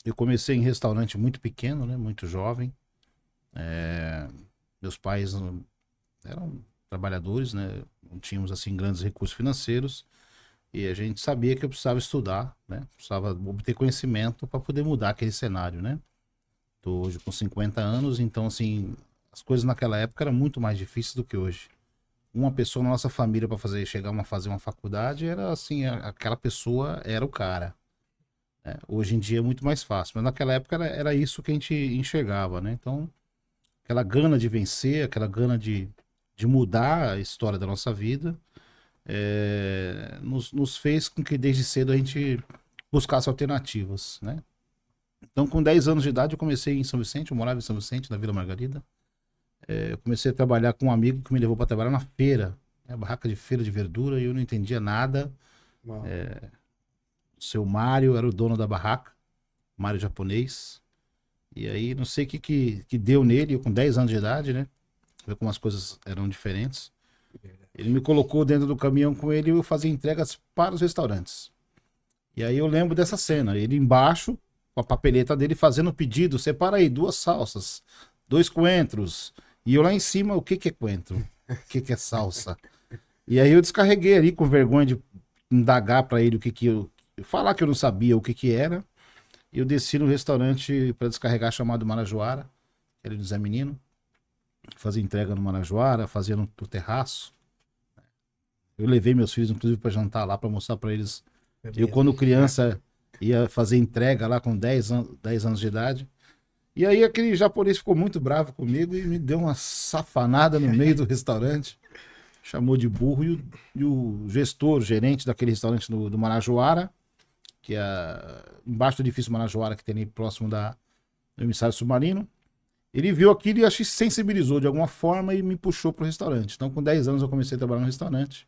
Eu comecei em restaurante muito pequeno, né? Muito jovem. Meus pais eram trabalhadores, né? Não tínhamos assim grandes recursos financeiros e a gente sabia que eu precisava estudar, né? Precisava obter conhecimento para poder mudar aquele cenário, né? Tô hoje com 50 anos, então assim, as coisas naquela época eram muito mais difíceis do que hoje. Uma pessoa na nossa família para fazer uma faculdade era assim, aquela pessoa era o cara. Né? Hoje em dia é muito mais fácil, mas naquela época era isso que a gente enxergava, né? Então, aquela gana de vencer, aquela gana de mudar a história da nossa vida, nos fez com que desde cedo a gente buscasse alternativas, né? Então, com 10 anos de idade, eu comecei em São Vicente, eu morava em São Vicente, na Vila Margarida. Eu comecei a trabalhar com um amigo que me levou para trabalhar na feira, né? Barraca de feira de verdura, e eu não entendia nada. Uau. O seu Mário era o dono da barraca, Mário japonês. E aí, não sei o que deu nele, eu com 10 anos de idade, né? Ver como as coisas eram diferentes. Ele me colocou dentro do caminhão com ele e eu fazia entregas para os restaurantes. E aí eu lembro dessa cena, ele embaixo, com a papeleta dele fazendo o pedido, separa aí 2 salsas, 2 coentros. E eu lá em cima, o que é coentro? O que é salsa? E aí eu descarreguei ali com vergonha de indagar para ele o que eu... Falar que eu não sabia o que era. E eu desci no restaurante para descarregar chamado Marajoara, que era do Zé Menino. Fazia entrega no Marajoara, fazia no terraço. Eu levei meus filhos, inclusive, para jantar lá, para mostrar para eles. É Eu, mesmo. quando criança, ia fazer entrega lá com 10 anos de idade. E aí aquele japonês ficou muito bravo comigo e me deu uma safanada no meio do restaurante. Chamou de burro e o gestor, o gerente daquele restaurante do Marajoara, que é embaixo do edifício Marajoara, que tem ali próximo do emissário submarino. Ele viu aquilo e acho que se sensibilizou de alguma forma e me puxou pro restaurante. Então, com 10 anos, eu comecei a trabalhar no restaurante.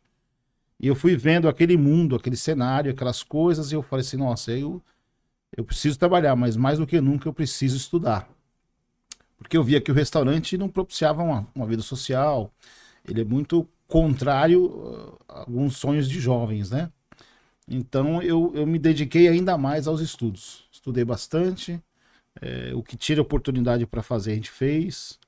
E eu fui vendo aquele mundo, aquele cenário, aquelas coisas, e eu falei assim: nossa, eu preciso trabalhar, mas mais do que nunca eu preciso estudar. Porque eu via que o restaurante não propiciava uma vida social, ele é muito contrário a alguns sonhos de jovens, né? Então eu me dediquei ainda mais aos estudos. Estudei bastante, o que tira oportunidade para fazer a gente fez.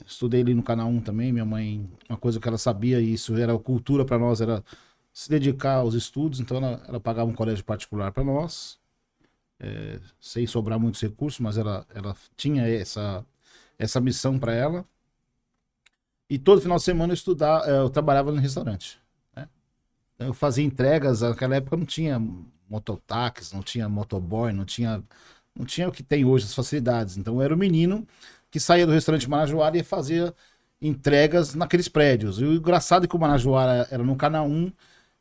Estudei ali no Canal 1 também, minha mãe, uma coisa que ela sabia, e isso era cultura para nós, era se dedicar aos estudos, então ela pagava um colégio particular para nós, sem sobrar muitos recursos, mas ela tinha essa missão para ela. E todo final de semana eu trabalhava no restaurante. Né? Então eu fazia entregas, naquela época não tinha mototáxi, não tinha motoboy, não tinha o que tem hoje, as facilidades. Então eu era o menino que saía do restaurante Marajoara e fazia entregas naqueles prédios. E o engraçado é que o Marajoara era no Canal 1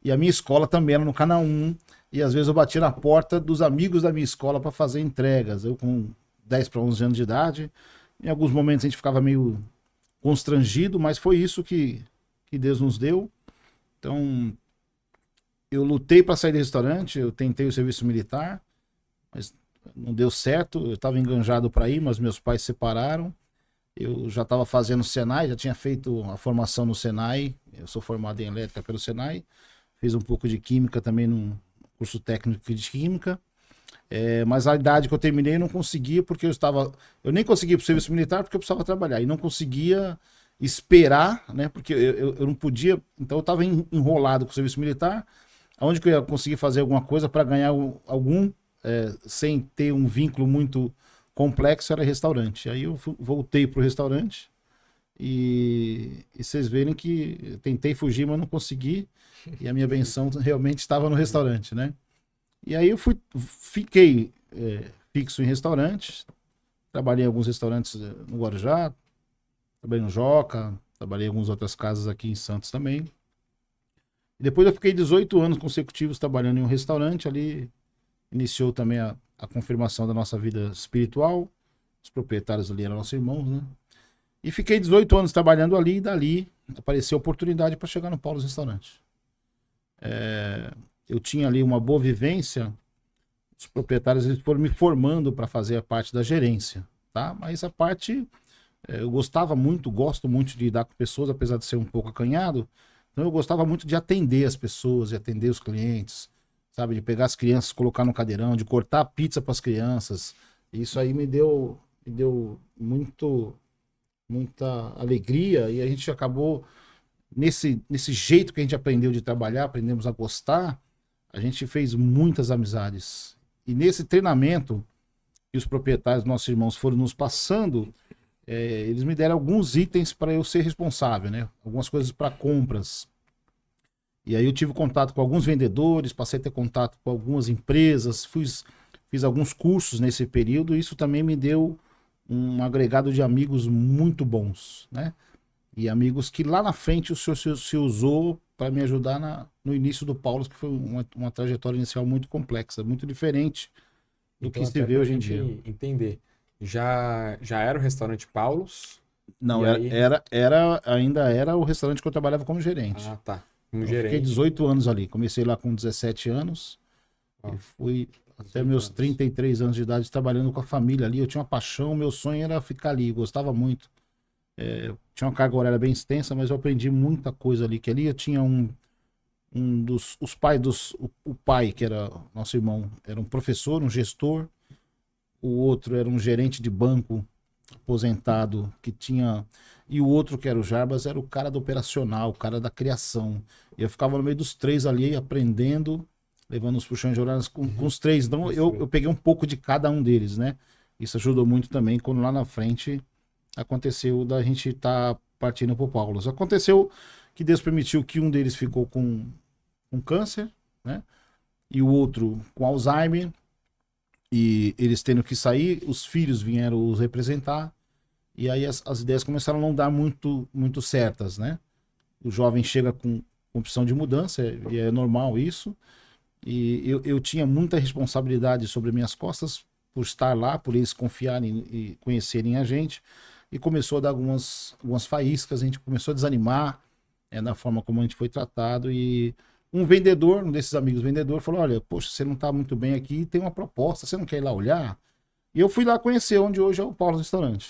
e a minha escola também era no Canal 1. E às vezes eu batia na porta dos amigos da minha escola para fazer entregas. Eu com 10 para 11 anos de idade. Em alguns momentos a gente ficava meio constrangido, mas foi isso que Deus nos deu. Então eu lutei para sair do restaurante, eu tentei o serviço militar, mas não deu certo. Eu estava enganjado para ir, mas meus pais se separaram. Eu já estava fazendo Senai, já tinha feito a formação no Senai. Eu sou formado em elétrica pelo Senai. Fiz um pouco de química também num curso técnico de química. Mas a idade que eu terminei eu não conseguia porque eu nem conseguia ir para o serviço militar porque eu precisava trabalhar e não conseguia esperar, né? Porque eu não podia, então eu estava enrolado com o serviço militar. Aonde que eu ia conseguir fazer alguma coisa para ganhar algum, sem ter um vínculo muito complexo, era restaurante. Aí eu voltei pro restaurante e vocês verem que eu tentei fugir, mas não consegui. E a minha benção realmente estava no restaurante, né? E aí fiquei fixo em restaurantes. Trabalhei em alguns restaurantes no Guarujá, trabalhei no Joca, trabalhei em algumas outras casas aqui em Santos também. E depois eu fiquei 18 anos consecutivos trabalhando em um restaurante ali. Iniciou também a confirmação da nossa vida espiritual. Os proprietários ali eram nossos irmãos, né? E fiquei 18 anos trabalhando ali e dali apareceu a oportunidade para chegar no Paulo's Restaurante. Eu tinha ali uma boa vivência, os proprietários eles foram me formando para fazer a parte da gerência, tá? Mas a parte, eu gostava muito, gosto muito de lidar com pessoas, apesar de ser um pouco acanhado, então eu gostava muito de atender as pessoas, de atender os clientes, sabe? De pegar as crianças, colocar no cadeirão, de cortar pizza para as crianças. Isso aí me deu muita alegria e a gente acabou, nesse jeito que a gente aprendeu de trabalhar, aprendemos a gostar, a gente fez muitas amizades. E nesse treinamento que os proprietários, nossos irmãos, foram nos passando, eles me deram alguns itens para eu ser responsável, né? Algumas coisas para compras. E aí eu tive contato com alguns vendedores, passei a ter contato com algumas empresas, fiz alguns cursos nesse período, e isso também me deu um agregado de amigos muito bons, né? E amigos que lá na frente o senhor se usou para me ajudar no início do Paulo, que foi uma trajetória inicial muito complexa, muito diferente do Então, que se até vê pra hoje em gente dia. entender, já era o restaurante Paulos, Não, e aí... ainda era o restaurante que eu trabalhava como gerente. Ah, tá. Como Eu fiquei gerente, 18 anos ali. Comecei lá com 17 anos ó, e fui até 18 meus anos. 33 anos de idade trabalhando com a família ali. Eu tinha uma paixão, meu sonho era ficar ali, eu gostava muito. Tinha uma carga horária bem extensa, mas eu aprendi muita coisa ali. Que ali eu tinha um dos os pais o pai, que era nosso irmão, era um professor, um gestor. O outro era um gerente de banco aposentado que tinha. E o outro, que era o Jarbas, era o cara do operacional, o cara da criação. E eu ficava no meio dos três ali, aprendendo, levando os puxões de orelhas com os três. Então eu peguei um pouco de cada um deles, né? Isso ajudou muito também quando lá na frente aconteceu da gente estar partindo pro Paulo. Aconteceu que Deus permitiu que um deles ficou com câncer, né? E o outro com Alzheimer. E eles tendo que sair, os filhos vieram os representar. E aí as ideias começaram a não dar muito certas, né? O jovem chega com opção de mudança, e é normal isso. E eu tinha muita responsabilidade sobre minhas costas por estar lá, por eles confiarem e conhecerem a gente. E começou a dar algumas faíscas, a gente começou a desanimar na forma como a gente foi tratado. E um vendedor, um desses amigos vendedor, falou: Olha, poxa, você não está muito bem aqui, tem uma proposta, você não quer ir lá olhar? E eu fui lá conhecer onde hoje é o Paulo Restaurante.